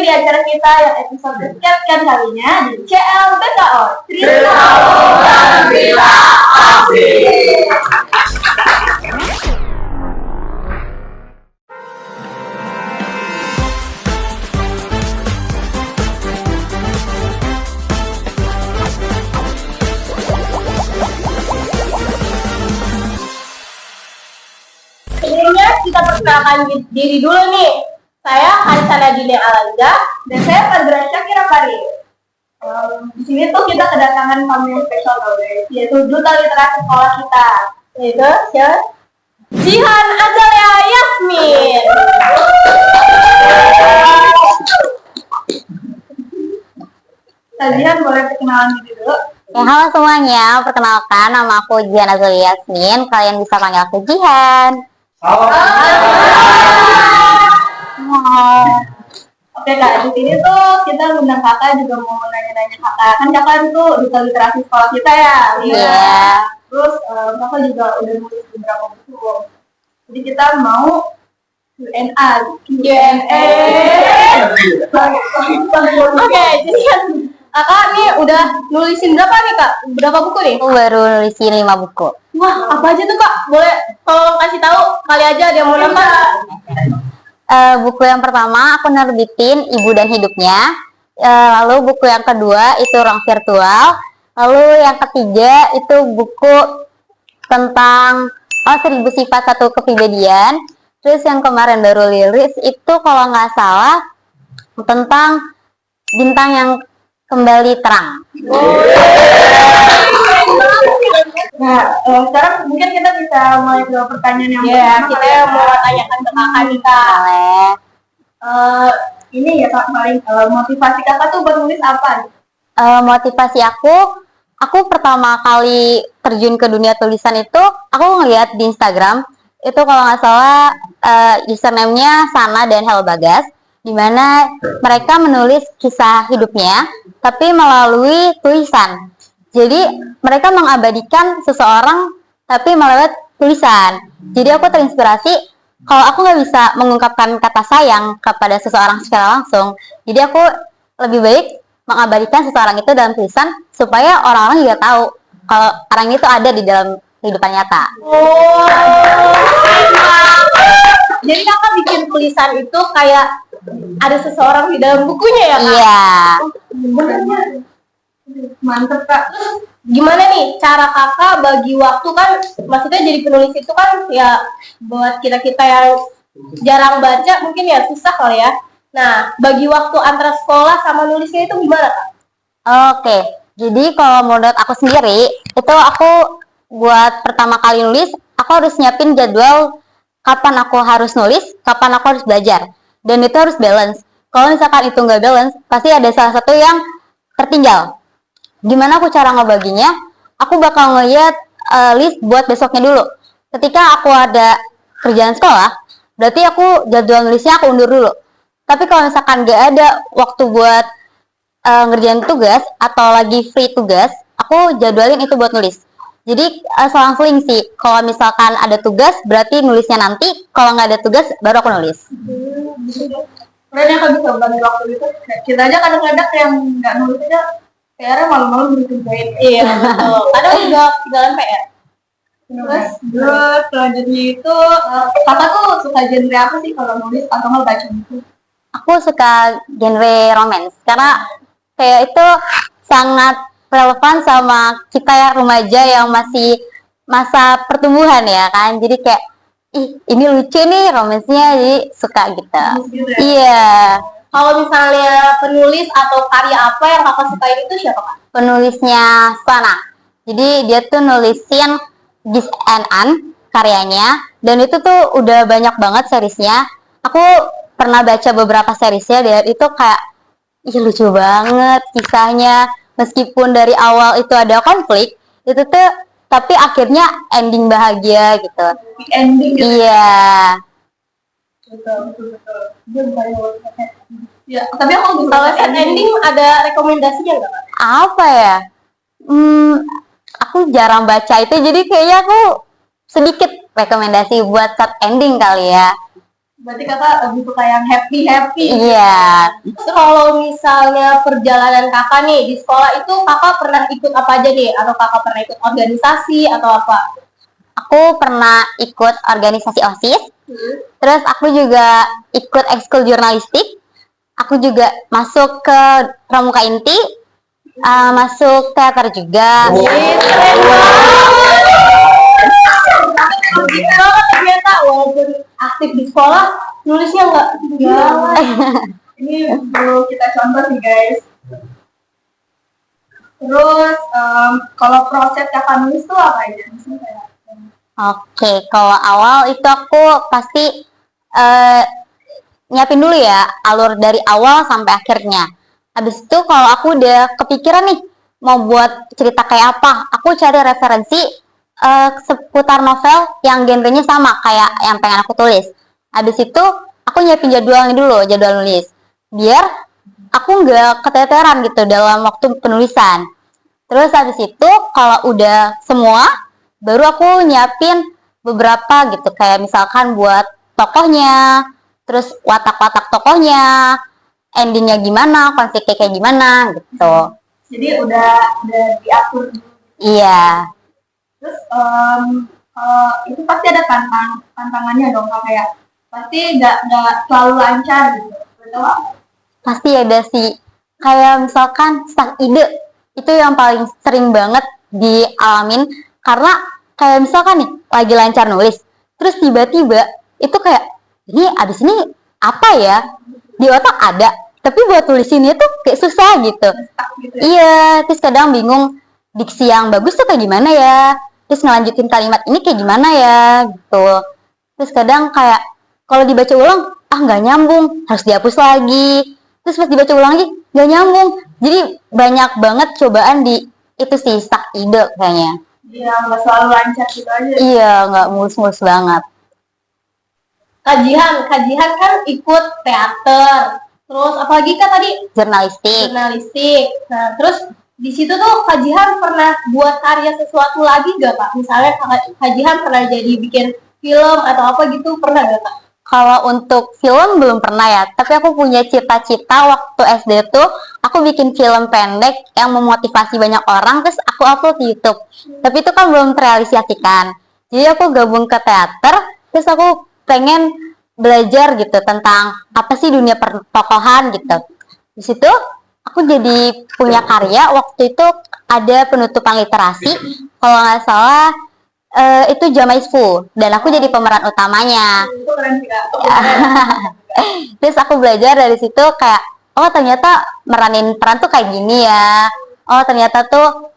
di acara kita yang episode sekian kalinya di CLBKO. Cerita Bukan Cerita Asik. Sebelumnya kita perkenalkan diri dulu nih. Saya Harisana Dine Alaida dan saya Fadra Syakira Fari. Di sini tuh kita kedatangan tamu yang spesial guys, yaitu duta literasi sekolah kita, yaitu Jihan Azalia Yasmin. Jihan boleh perkenalan diri dulu. Ya, halo semuanya, perkenalkan nama aku Jihan Azalia Yasmin. Kalian bisa panggil aku Jihan. Halo. Oke kak, di sini tuh kita ngundang kakak juga mau nanya-nanya kakak. Kan kakak itu duta literasi sekolah kita ya. Iya. Terus kakak juga udah nulis beberapa buku. Jadi kita mau Q&A. Oke, jadi kan kakak nih udah nulisin berapa nih kak? Berapa buku nih? Aku baru nulisin 5 buku. Wah, apa aja tuh kak? Boleh tolong kasih tahu kali aja ada yang mau nambah. Buku yang pertama aku nerbitin Ibu dan Hidupnya. Lalu buku yang kedua itu Ruang Virtual. Lalu yang ketiga itu buku tentang 1000 Sifat Satu Kepribadian. Terus yang kemarin baru rilis itu kalau nggak salah tentang bintang yang kembali terang. Nah, sekarang mungkin kita bisa mulai ke pertanyaan yang pertama. Kita mau tanyakan ke kakak nih kak. Ini ya kak, paling motivasi kakak tuh buat nulis apa? Motivasi aku pertama kali terjun ke dunia tulisan itu aku ngeliat di Instagram itu kalau nggak salah username-nya Sana dan Hel Bagas, di mana mereka menulis kisah hidupnya tapi melalui tulisan. Jadi mereka mengabadikan seseorang tapi melalui tulisan. Jadi aku terinspirasi kalau aku nggak bisa mengungkapkan kata sayang kepada seseorang secara langsung. Jadi aku lebih baik mengabadikan seseorang itu dalam tulisan supaya orang-orang juga tahu kalau orang itu ada di dalam kehidupan nyata. Jadi kakak bikin tulisan itu kayak ada seseorang di dalam bukunya ya kak? Iya. Mantep kak. Terus gimana nih cara kakak bagi waktu, kan maksudnya jadi penulis itu kan ya buat kita yang jarang baca mungkin ya susah kali ya. Nah, bagi waktu antara sekolah sama nulisnya itu gimana kak? Oke, jadi kalau menurut aku sendiri itu aku buat pertama kali nulis aku harus nyiapin jadwal kapan aku harus nulis, kapan aku harus belajar, dan itu harus balance. Kalau misalkan itu nggak balance, pasti ada salah satu yang tertinggal. Gimana aku cara ngebaginya? Aku bakal ngeliat list buat besoknya dulu. Ketika aku ada kerjaan sekolah, berarti aku jadwal nulisnya aku undur dulu. Tapi kalau misalkan gak ada waktu buat ngerjain tugas atau lagi free tugas, aku jadwalin itu buat nulis. Jadi selang-seling sih. Kalau misalkan ada tugas, berarti nulisnya nanti. Kalau nggak ada tugas, baru aku nulis. Keren ya kak bisa bagi waktu itu. Kita aja kadang-kadang yang nggak nulis aja PR-nya malam-malam dikerjain. Iya, betul. Kadang juga ketinggalan PR. Terus selanjutnya itu kakak tuh suka genre apa sih kalau nulis atau nggak baca buku? Aku suka genre romance karena kayak itu sangat relevan sama kita ya remaja yang masih masa pertumbuhan ya kan. Jadi kayak ini lucu nih romansnya, jadi suka gitu. Iya. Kalau misalnya penulis atau karya apa yang kakak sukain itu siapa kak? Penulisnya Sana. Jadi dia tuh nulisin Gis and An karyanya, dan itu tuh udah banyak banget seriesnya. Aku pernah baca beberapa seriesnya, dan itu kayak lucu banget kisahnya. Meskipun dari awal itu ada konflik, itu tuh tapi akhirnya ending bahagia gitu. Ending gitu. Iya. Betul. Ya, tapi aku kalau ending ada rekomendasinya nggak kak? Apa ya? Aku jarang baca itu, jadi kayaknya aku sedikit rekomendasi buat set ending kali ya. Berarti kakak lebih suka yang happy. Iya. Terus kalau misalnya perjalanan kakak nih di sekolah itu kakak pernah ikut apa aja nih? Atau kakak pernah ikut organisasi atau apa? Aku pernah ikut organisasi OSIS, terus aku juga ikut ekskul jurnalistik, aku juga masuk ke Pramuka Inti, masuk teater juga. Keren banget. Keren banget ternyata walaupun aktif di sekolah nulisnya nggak ketinggalan. Ini perlu kita contoh nih guys. Terus kalau proses kakak nulis tuh apa aja? Misalnya kayak Oke, kalau awal itu aku pasti nyiapin dulu ya alur dari awal sampai akhirnya. Habis itu kalau aku udah kepikiran nih mau buat cerita kayak apa, aku cari referensi seputar novel yang genrenya sama kayak yang pengen aku tulis. Habis itu aku nyiapin jadwalnya dulu, jadwal nulis. Biar aku nggak keteteran gitu dalam waktu penulisan. Terus habis itu kalau udah semua, baru aku nyiapin beberapa gitu kayak misalkan buat tokohnya, terus watak-watak tokohnya, endingnya gimana, konfliknya kayak gimana gitu. jadi udah diatur. Iya, Terus itu pasti ada tantangannya dong kak, kayak pasti nggak selalu lancar gitu. Betul? pasti ada sih. Kayak misalkan stuck ide, itu yang paling sering banget dialamin karena kayak misalkan nih lagi lancar nulis, terus tiba-tiba itu kayak ini abis ini apa ya di otak ada, tapi buat tulisinnya tuh kayak susah gitu. Stuck gitu ya. Iya, terus kadang bingung diksi yang bagus tuh kayak gimana ya, terus ngelanjutin kalimat ini kayak gimana ya gitu. Terus kadang kayak kalau dibaca ulang nggak nyambung, harus dihapus lagi. Terus pas dibaca ulang lagi nggak nyambung. Jadi banyak banget cobaan di itu sih stuck ide kayaknya. Iya, nggak selalu lancar gitu aja. Iya, nggak mulus-mulus banget. Kajian kan ikut teater. Terus apalagi kak tadi Jurnalistik. jurnalistik. Nah, terus di situ tuh kajian pernah buat karya sesuatu lagi gak kak? Misalnya kajian pernah jadi bikin film atau apa gitu, pernah gak kak? Kalau untuk film belum pernah ya, tapi aku punya cita-cita waktu SD tuh aku bikin film pendek yang memotivasi banyak orang, terus aku upload di YouTube. Tapi itu kan belum terrealisasikan. Jadi aku gabung ke teater, terus aku pengen belajar gitu tentang apa sih dunia pertokohan gitu. Di situ aku jadi punya karya, waktu itu ada penutupan literasi, kalau nggak salah itu Jamais Fu, dan aku jadi pemeran utamanya. Itu keren sih kak. Terus aku belajar dari situ kayak oh ternyata meranin peran tuh kayak gini ya. Oh ternyata tuh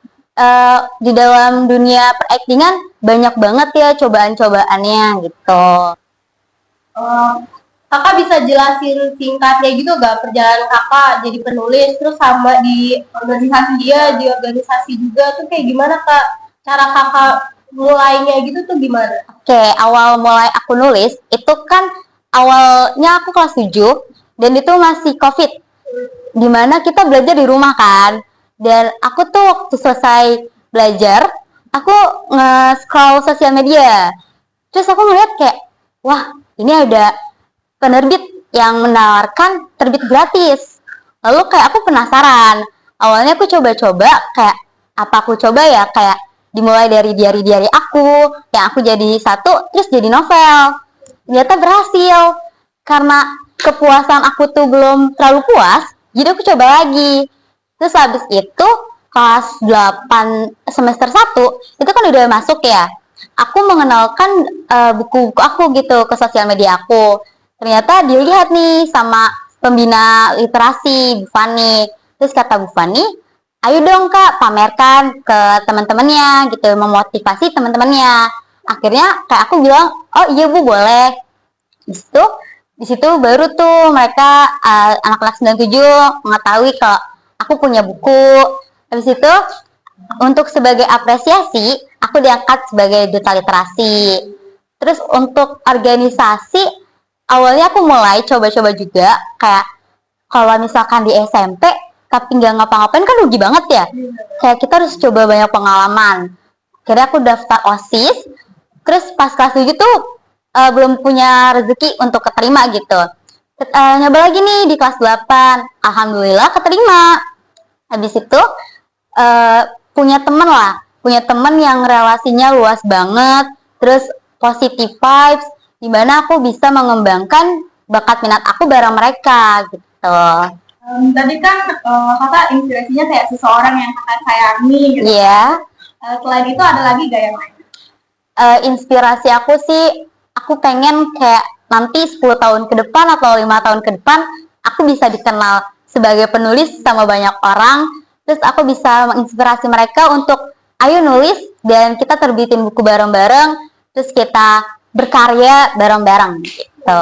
di dalam dunia peraktingan banyak banget ya cobaan-cobaannya gitu. Kakak bisa jelasin singkatnya gitu gak perjalanan kakak jadi penulis, terus sama di organisasi juga tuh kayak gimana kak? Cara kakak mulainya gitu tuh gimana? Oke, awal mulai aku nulis itu kan awalnya aku kelas 7 dan itu masih COVID. Dimana kita belajar di rumah kan. Dan aku tuh waktu selesai belajar, aku nge-scroll sosial media. Terus aku ngeliat kayak, wah ini ada penerbit yang menawarkan terbit gratis. Lalu kayak aku penasaran. Awalnya aku coba-coba kayak, apa aku coba ya, kayak dimulai dari diary aku, yang aku jadi satu, terus jadi novel. Ternyata berhasil. Karena kepuasan aku tuh belum terlalu puas, jadi aku coba lagi. Terus habis itu, kelas 8 semester 1, itu kan udah masuk ya. Aku mengenalkan buku-buku aku gitu ke sosial media aku. Ternyata dilihat nih sama pembina literasi, Bu Fani. Terus kata Bu Fani, ayo dong kak pamerkan ke teman-temannya gitu, memotivasi teman-temannya. Akhirnya kayak aku bilang, oh iya Bu boleh. Di situ baru tuh mereka anak-anak 97 mengetahui kalau aku punya buku. Habis itu untuk sebagai apresiasi aku diangkat sebagai duta literasi. Terus untuk organisasi awalnya aku mulai coba-coba juga kayak kalau misalkan di SMP tapi nggak ngapa-ngapain kan rugi banget ya. Kayak kita harus coba banyak pengalaman. Akhirnya aku daftar OSIS. Terus pas kelas 7 tuh belum punya rezeki untuk keterima gitu. Nyoba lagi nih di kelas 8, alhamdulillah keterima. Habis itu punya temen yang relasinya luas banget, terus positive vibes, dimana aku bisa mengembangkan bakat minat aku bareng mereka gitu. Tadi kan kakak inspirasinya kayak seseorang yang kakak sayangi gitu. Iya. Selain itu ada lagi gak yang lain? Inspirasi aku sih, aku pengen kayak nanti 10 tahun ke depan atau 5 tahun ke depan, aku bisa dikenal sebagai penulis sama banyak orang, terus aku bisa menginspirasi mereka untuk ayo nulis dan kita terbitin buku bareng-bareng, terus kita berkarya bareng-bareng gitu.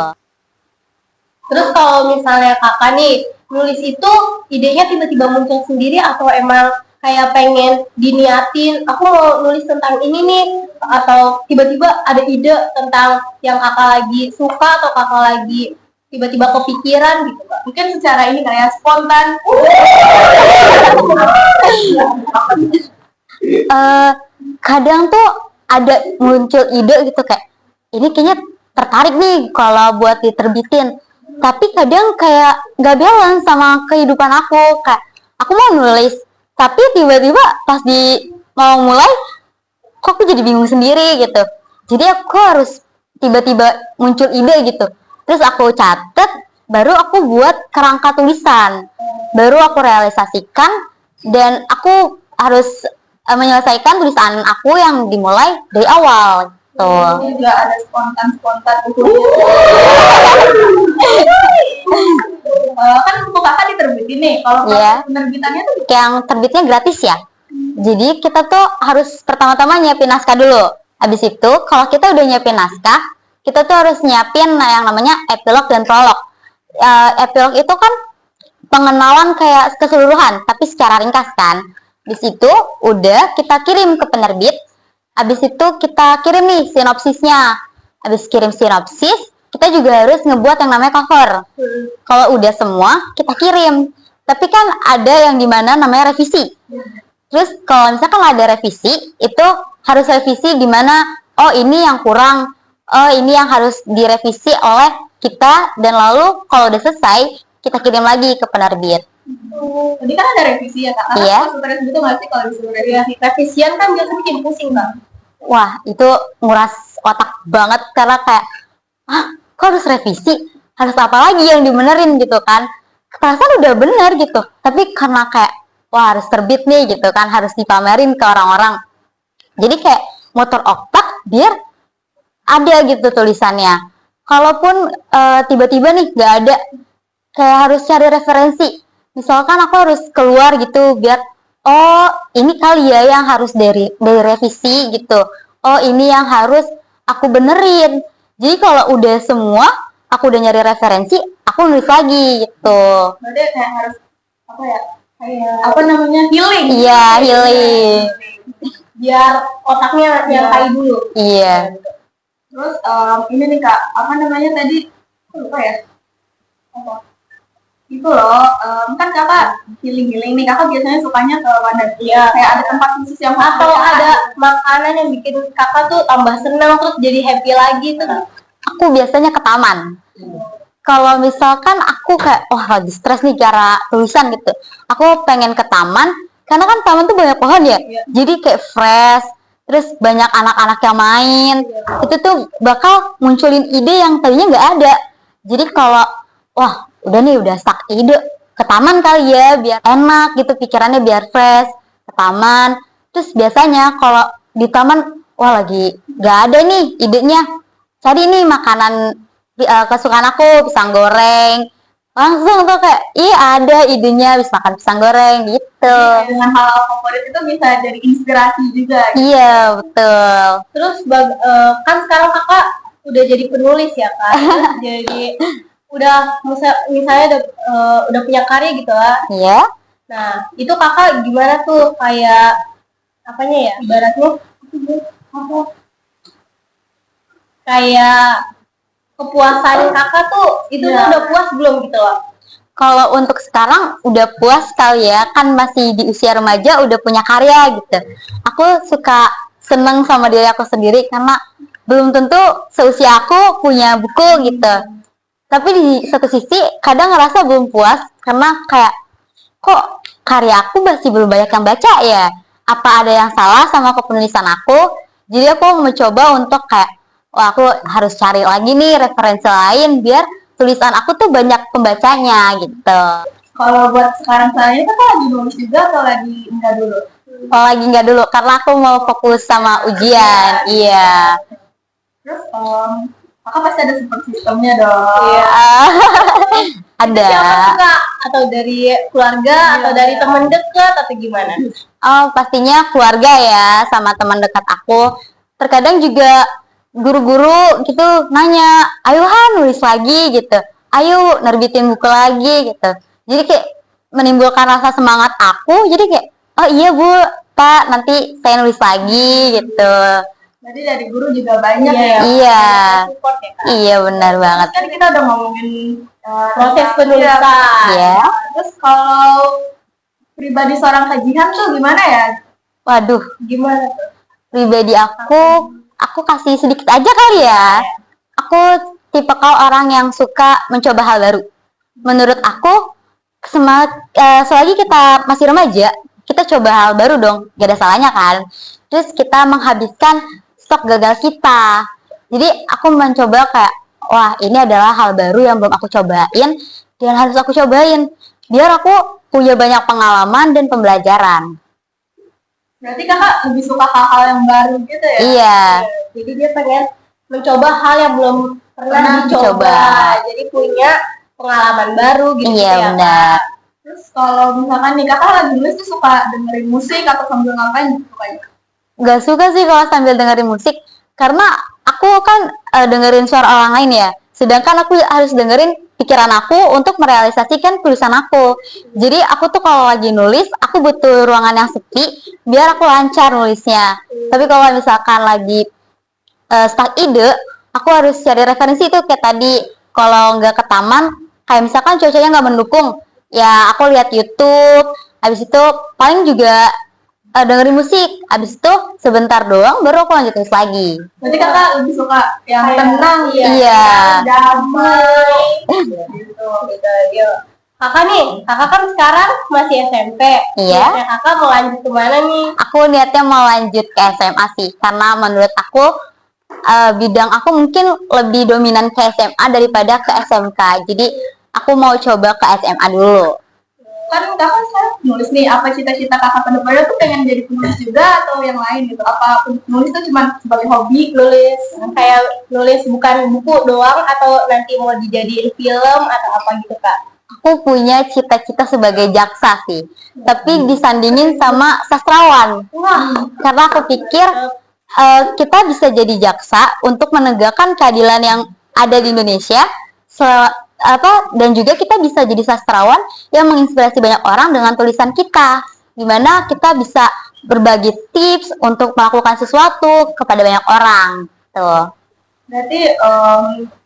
Terus kalau misalnya kakak nih nulis itu idenya tiba-tiba muncul sendiri atau emang kayak pengen diniatin aku mau nulis tentang ini nih, atau tiba-tiba ada ide tentang yang kakak lagi suka atau kakak lagi tiba-tiba kepikiran gitu Kak? Mungkin secara ini kayak spontan. Kadang tuh ada muncul ide gitu kayak ini kayaknya tertarik nih kalau buat diterbitin, tapi kadang kayak gak balance sama kehidupan aku, kayak aku mau nulis tapi tiba-tiba pas mau mulai kok aku jadi bingung sendiri gitu, jadi aku harus tiba-tiba muncul ide gitu, terus aku catet, baru aku buat kerangka tulisan, baru aku realisasikan, dan aku harus menyelesaikan tulisan aku yang dimulai dari awal gitu. Juga ada spontan kan buku kakak diterbitin nih, kalau penerbitannya tuh yang terbitnya gratis ya, jadi kita tuh harus pertama-tama nyiapin naskah dulu. Habis itu kalau kita udah nyiapin naskah, kita tuh harus nyiapin yang namanya epilog dan prolog. Epilog itu kan pengenalan kayak keseluruhan tapi secara ringkas kan. Di situ udah kita kirim ke penerbit. Habis itu kita kirim nih sinopsisnya. Habis kirim sinopsis, kita juga harus ngebuat yang namanya cover. Kalau udah semua, kita kirim. Tapi kan ada yang dimana namanya revisi. Terus kalau misalkan ada revisi, itu harus revisi dimana, oh ini yang kurang, oh ini yang harus direvisi oleh kita, dan lalu kalau udah selesai, kita kirim lagi ke penerbit. Tadi kan ada revisi ya Kak? Iya. Sebenarnya itu nggak sih kalau disuruh revisian kan biasanya bikin pusing Bang. Wah, itu nguras otak banget karena kayak, kok harus revisi? Harus apa lagi yang dibenerin gitu kan? Perasaan udah bener gitu, tapi karena kayak, wah harus terbit nih gitu kan, harus dipamerin ke orang-orang. Jadi kayak motor otak biar ada gitu tulisannya. Kalaupun tiba-tiba nih nggak ada, kayak harus cari referensi. Misalkan aku harus keluar gitu biar, oh ini kali ya yang harus dari revisi gitu, oh ini yang harus aku benerin. Jadi kalau udah semua aku udah nyari referensi, aku nulis lagi gitu. Berarti kayak harus apa ya, kayak apa namanya, healing. Iya, healing biar otaknya nyantai dulu. Iya. Terus ini nih Kak, apa namanya tadi, aku lupa ya apa itu loh, kan kakak healing nih, kakak biasanya sukanya ke wadah dia, kayak ada tempat khusus yang atau ada makanan yang bikin kakak tuh tambah senang terus jadi happy lagi tuh? Aku biasanya ke taman. Kalau misalkan aku kayak lagi stres nih cara tulisan gitu, aku pengen ke taman karena kan taman tuh banyak pohon ya, jadi kayak fresh, terus banyak anak-anak yang main, itu tuh bakal munculin ide yang tadinya nggak ada. Jadi kalau udah nih udah stuck ide, ke taman kali ya biar enak gitu pikirannya, biar fresh, ke taman. Terus biasanya kalau di taman lagi nggak ada nih idenya, cari nih makanan kesukaan aku, pisang goreng, langsung tuh kayak ada idenya, bisa makan pisang goreng gitu. Dengan hal favorit itu bisa jadi inspirasi juga gitu. Iya betul. Terus kan sekarang kakak udah jadi penulis ya Kak, terus jadi udah misalnya udah punya karya gitu lah. Iya. Nah itu kakak gimana tuh, kayak apanya ya, ibaratnya kayak kepuasan kakak tuh itu tuh udah puas belum gitu loh? Kalau untuk sekarang udah puas kali ya, kan masih di usia remaja udah punya karya gitu. Aku suka seneng sama diri aku sendiri karena belum tentu seusia aku punya buku gitu. Tapi di satu sisi kadang ngerasa belum puas karena kayak kok karya aku masih belum banyak yang baca ya. Apa ada yang salah sama kepenulisan aku? Jadi aku mencoba untuk kayak, wah aku harus cari lagi nih referensi lain biar tulisan aku tuh banyak pembacanya gitu. Kalau buat sekarang saya itu kan lagi nulis juga atau lagi enggak dulu? Oh lagi nggak dulu karena aku mau fokus sama ujian. Iya. Terus kakak pasti ada support sistemnya dong. Iya. Ada. Siapa kak? Atau dari keluarga atau dari teman dekat atau gimana? Oh pastinya keluarga ya sama teman dekat aku. Terkadang juga guru-guru gitu nanya, ayo Han nulis lagi gitu. Ayo nerbitin buku lagi gitu. Jadi kayak menimbulkan rasa semangat aku. Jadi kayak, oh iya Bu, Pak, nanti saya nulis lagi gitu. Jadi dari guru juga banyak ya. Iya. Support ya kak. Iya benar banget. Kan kita udah ngomongin proses penulisan. Iya. Terus kalau pribadi seorang Kak Jihan tuh gimana ya? Waduh, Gimana tuh? pribadi aku kasih sedikit aja kali ya. Aku tipikal orang yang suka mencoba hal baru. Menurut aku, selagi kita masih remaja, kita coba hal baru dong, gak ada salahnya kan. Terus kita menghabiskan stok gagal kita. Jadi aku mencoba kayak, wah ini adalah hal baru yang belum aku cobain, dan harus aku cobain. Biar aku punya banyak pengalaman dan pembelajaran. Berarti kakak lebih suka hal-hal yang baru gitu ya? Iya. Jadi dia pengen mencoba hal yang belum pernah dicoba. Jadi punya pengalaman baru gitu Iya, ya benar. Kak. Terus kalau misalkan nih kakak lagi nulis tuh suka dengerin musik atau sambil ngapain sukanya? Gak suka sih kalau sambil dengerin musik karena aku kan dengerin suara orang lain ya. Sedangkan aku harus dengerin pikiran aku untuk merealisasikan tulisan aku. Jadi aku tuh kalau lagi nulis, aku butuh ruangan yang sepi biar aku lancar nulisnya. Tapi kalau misalkan lagi stuck ide, aku harus cari referensi itu kayak tadi. Kalau nggak ke taman, kayak misalkan cuacanya nggak mendukung, ya aku lihat YouTube. Habis itu paling juga dengerin musik. Habis itu sebentar doang baru aku lanjut nulis lagi. Berarti kakak lebih suka yang tenang ya? Iya. Yang damai. Gitu. Iya. Kakak kan sekarang masih SMP. Iya. Nah, kakak mau lanjut kemana nih? Aku niatnya mau lanjut ke SMA sih, karena menurut aku bidang aku mungkin lebih dominan ke SMA daripada ke SMK. Jadi aku mau coba ke SMA dulu. Kan kakak sekarang nulis nih, apa cita-cita kakak ke depannya tuh pengen jadi penulis juga atau yang lain gitu? Apa nulis tuh cuma sebagai hobi nulis? Kayak nulis bukan buku doang atau nanti mau dijadiin film atau apa gitu kak? Aku punya cita-cita sebagai jaksa sih, tapi disandingin sama sastrawan. Karena aku pikir kita bisa jadi jaksa untuk menegakkan keadilan yang ada di Indonesia. Dan juga kita bisa jadi sastrawan yang menginspirasi banyak orang dengan tulisan kita, dimana kita bisa berbagi tips untuk melakukan sesuatu kepada banyak orang tuh. Berarti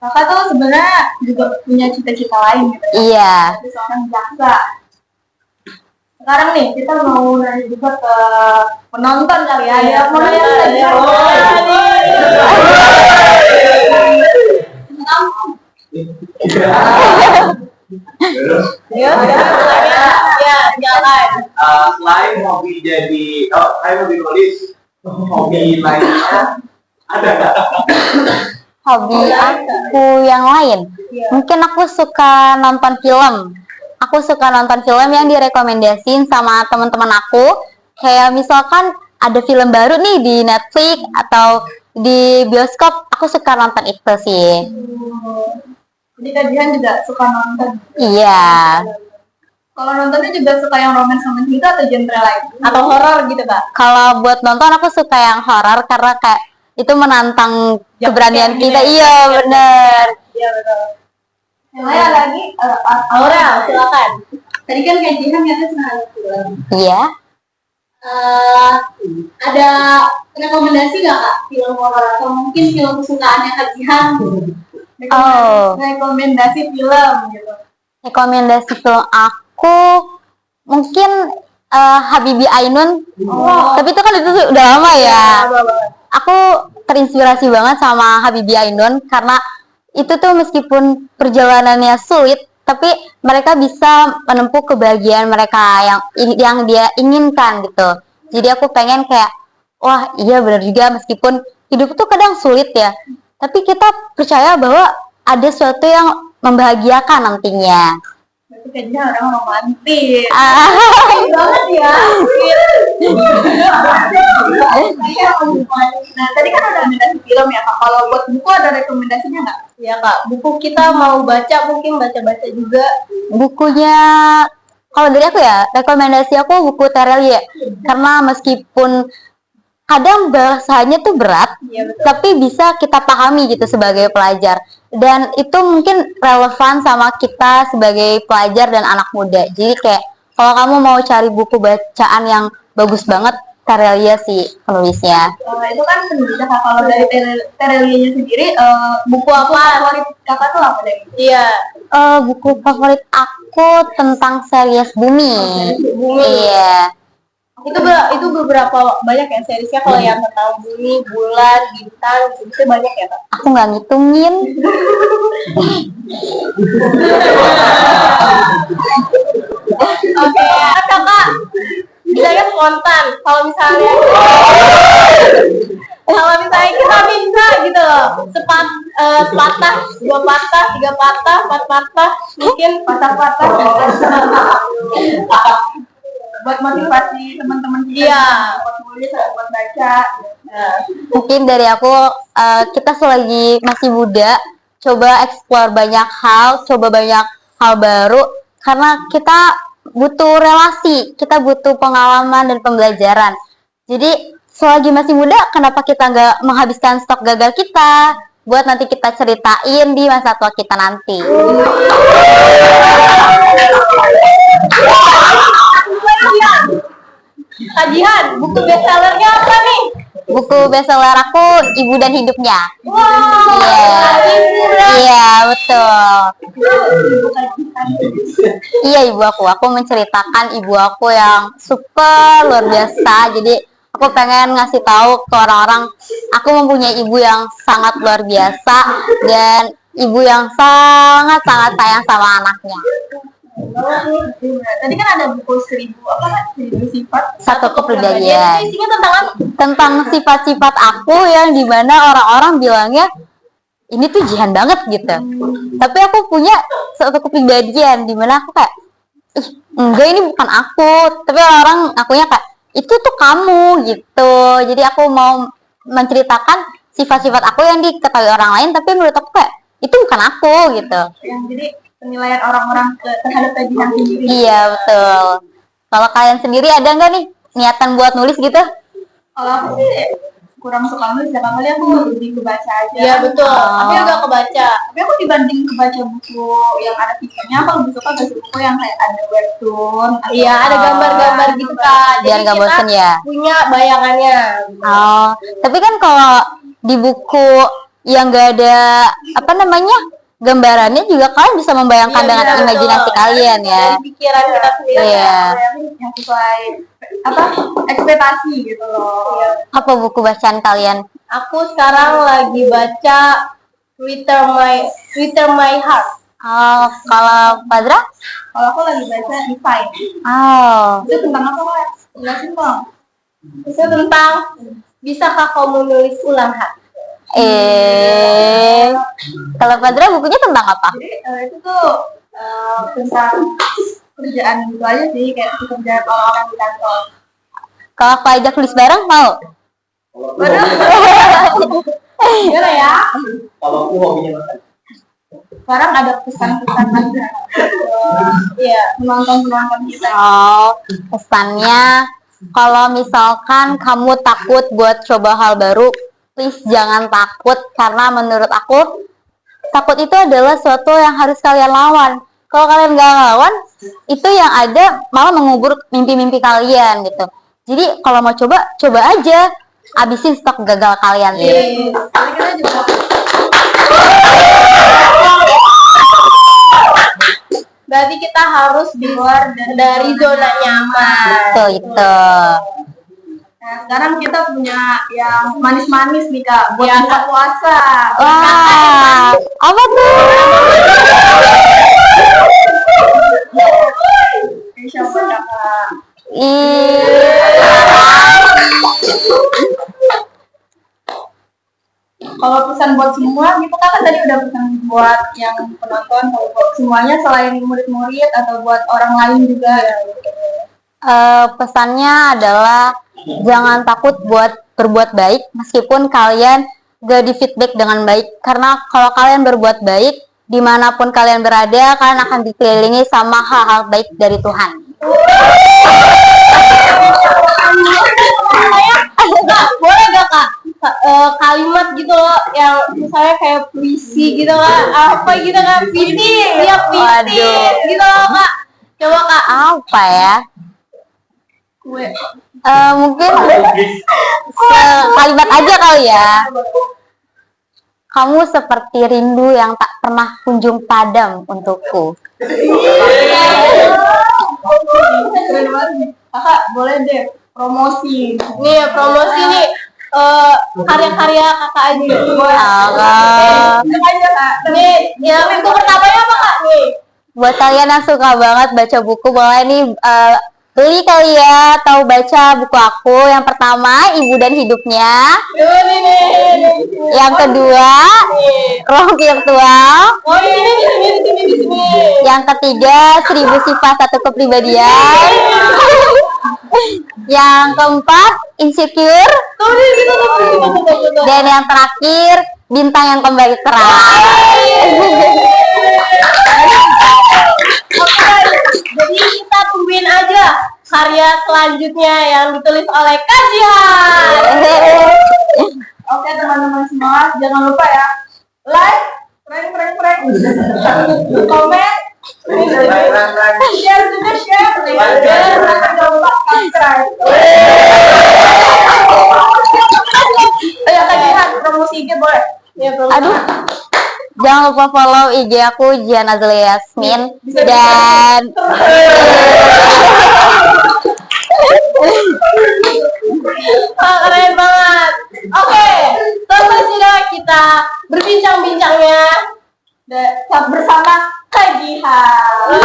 kakak tuh sebenarnya juga punya cita-cita lain gitu ya? Iya. Jadi seorang jaksa. Sekarang nih kita mau nanya juga ke penonton kali ya. Ada penonton. Ya, jalan. Selain hobi saya hobi nulis, hobi lainnya ada nggak? Hobi aku yang lain, mungkin aku suka nonton film. Aku suka nonton film yang direkomendasiin sama teman-teman aku. Kayak misalkan ada film baru nih di Netflix atau di bioskop, aku suka nonton itu sih. Jadi Kak Jihan juga suka nonton. Iya. Kalau nontonnya juga suka yang romance gitu atau genre lain? Atau horor gitu kak? Kalau buat nonton aku suka yang horor karena kayak itu menantang keberanian kita. Iya bener. Iya betul. Yang lain lagi, Aurel silakan. Tadi kan Kak Jihan katanya suka film. Iya. Ada rekomendasi nggak kak film horor atau mungkin film kesukaannya Kak Jihan? Rekomendasi film gitu. Rekomendasi film aku mungkin Habibie Ainun. Tapi itu kan itu udah lama ya. Aku terinspirasi banget sama Habibie Ainun karena itu tuh meskipun perjalanannya sulit, tapi mereka bisa menempuh kebahagiaan mereka yang dia inginkan gitu. Jadi aku pengen kayak, wah iya benar juga meskipun hidup tuh kadang sulit ya, tapi kita percaya bahwa ada sesuatu yang membahagiakan nantinya. Berarti kayaknya orang romantis. Ah, Baik banget ya. Nah, tadi kan ada rekomendasi film ya Kak. Kalau buat buku ada rekomendasinya nggak? Ya Kak, buku kita mau baca mungkin baca-baca juga. bukunya kalau dari aku ya, rekomendasi aku buku Terelie karena meskipun kadang bahasanya tuh berat, Iya betul. tapi bisa kita pahami gitu sebagai pelajar, dan itu mungkin relevan sama kita sebagai pelajar dan anak muda. Jadi kayak kalau kamu mau cari buku bacaan yang bagus banget, Terelie sih penulisnya. Itu kan sendiri Kak. Kalau dari Terelie-nya sendiri, buku apa favorit Kakak tuh apa dari? Iya. Buku favorit aku tentang series Bumi. Bumi. Iya. Itu beberapa banyak ya seriesnya, kalau yang tentang bumi, bulan, bintang, itu banyak ya Kak. Aku nggak ngitungin. Oke, Kakak bilangnya spontan. Kalau misalnya kita minta gitu loh, patah, 2 patah, 3 patah, 4 patah, mungkin patah-patah buat motivasi teman-teman kita. Iya, buat nulis, buat baca. Mungkin dari aku, kita selagi masih muda, coba explore banyak hal, coba banyak hal baru, karena kita butuh relasi, kita butuh pengalaman dan pembelajaran. Jadi selagi masih muda, kenapa kita nggak menghabiskan stok gagal kita buat nanti kita ceritain di masa tua kita nanti. Kajian, buku bestsellernya apa nih? Buku bestseller aku Ibu dan Hidupnya. Wow, Iya, betul. Iya, ibu aku menceritakan ibu aku yang super luar biasa. Jadi aku pengen ngasih tahu ke orang-orang, aku mempunyai ibu yang sangat luar biasa dan ibu yang sangat sayang sama anaknya. Tadi kan ada buku 1000 sifat Satu kepribadian. Itu isinya tentang apa? Tentang sifat-sifat aku yang dimana orang-orang bilangnya ini tuh jihan banget gitu. Tapi aku punya satu kepribadian dimana aku kayak, ih enggak ini bukan aku. Tapi orang akunya kayak, itu tuh kamu gitu. Jadi aku mau menceritakan sifat-sifat aku yang diketahui orang lain, tapi menurut aku kayak, itu bukan aku gitu. Yang jadi penilaian orang-orang terhadap kajian sendiri. Iya betul. Kalau kalian sendiri ada nggak nih niatan buat nulis gitu? Kalau aku sih kurang suka nulis, ya kali aku lebih kebaca aja. Iya betul. Aku juga kebaca. Tapi aku dibanding kebaca buku yang ada filmnya, aku lebih suka baca buku yang kayak ada webtoon. Iya, ada gambar-gambar gitu Kak. Biar nggak bosen ya. Punya bayangannya. Oh, tapi kan kalau di buku yang nggak ada apa namanya gambarannya juga kalian bisa membayangkan dengan imajinasi kalian ya. Dari pikiran kita sendiri. Iya. Yang sesuai ekspektasi gitu loh. Iya. Apa buku bacaan kalian? Aku sekarang lagi baca Twitter My Heart. Oh, kalau Fadra? Kalau aku lagi baca Define. Oh, Itu tentang apa Kak? Jelasin dong. Itu tentang bisakah kamu menulis ulang hati? kalau Fadra bukunya tentang apa? Jadi itu tuh tentang kerjaan gitu aja sih, kayak pekerjaan orang-orang di kantor. Kalau aku ajak tulis bareng mau? Gimana ya? Kalau aku hobinya makan. Sekarang ada pesan-pesan aja. Iya, penonton kita. Oh, pesannya kalau misalkan kamu takut buat coba hal baru, please jangan takut, karena menurut aku takut itu adalah sesuatu yang harus kalian lawan. Kalau kalian nggak lawan, itu yang ada malah mengubur mimpi-mimpi kalian gitu. Jadi kalau mau coba aja, habisin stok gagal kalian. Jadi kita juga berarti kita harus di luar dari zona nyaman. Itu. Nah, sekarang kita punya yang manis-manis nih Kak, buat buka puasa. Wah, apa tuh? Siapa Kakak? Kalau pesan buat semua, gitu Kakak tadi udah pesan buat yang penonton, kalau buat semuanya selain murid-murid atau buat orang lain juga. Pesannya adalah jangan takut buat berbuat baik meskipun kalian gak di feedback dengan baik, karena kalau kalian berbuat baik dimanapun kalian berada, kalian akan dikelilingi sama hal-hal baik dari Tuhan. Boleh gak Kak? Kalimat gitu loh yang misalnya kayak puisi gitu Kak, apa gitu Kak, puisi, ya puisi Waduh. gitu loh Kak. Coba Kak, Apa ya? kue. Mungkin kalimat aja kali ya. Kamu seperti rindu yang tak pernah kunjung padam untukku. Keren banget nih. Kakak boleh deh promosi. Nih promosi nih karya-karya kakak aja. Aja Kak. Nih yang itu pertamanya apa Kak? Nih. Buat kalian yang suka banget baca buku, boleh nih beli kali ya, atau baca buku aku. Yang pertama, Ibu dan Hidupnya. Nih. Yang kedua, Ruang Virtual. Oh ini di sini. Yang ketiga, 1000 Sifat Satu Kepribadian. Yang keempat, Insecure. Tuh nih gitu. Dan yang terakhir, Bintang Yang Kembali Terang. Oke, jadi kita tungguin aja karya selanjutnya yang ditulis oleh Kak Jihan. Oke teman-teman semua, jangan lupa ya like, komen, share juga share, dan jangan lupa subscribe. Ya Kak Jihan, promosi IG boleh? Ya, promosi. Aduh, jangan lupa follow IG aku Jihan Azlia Yasmin, dan keren banget. Oke, selesai sudah kita berbincang-bincangnya bersama Kak Jihan.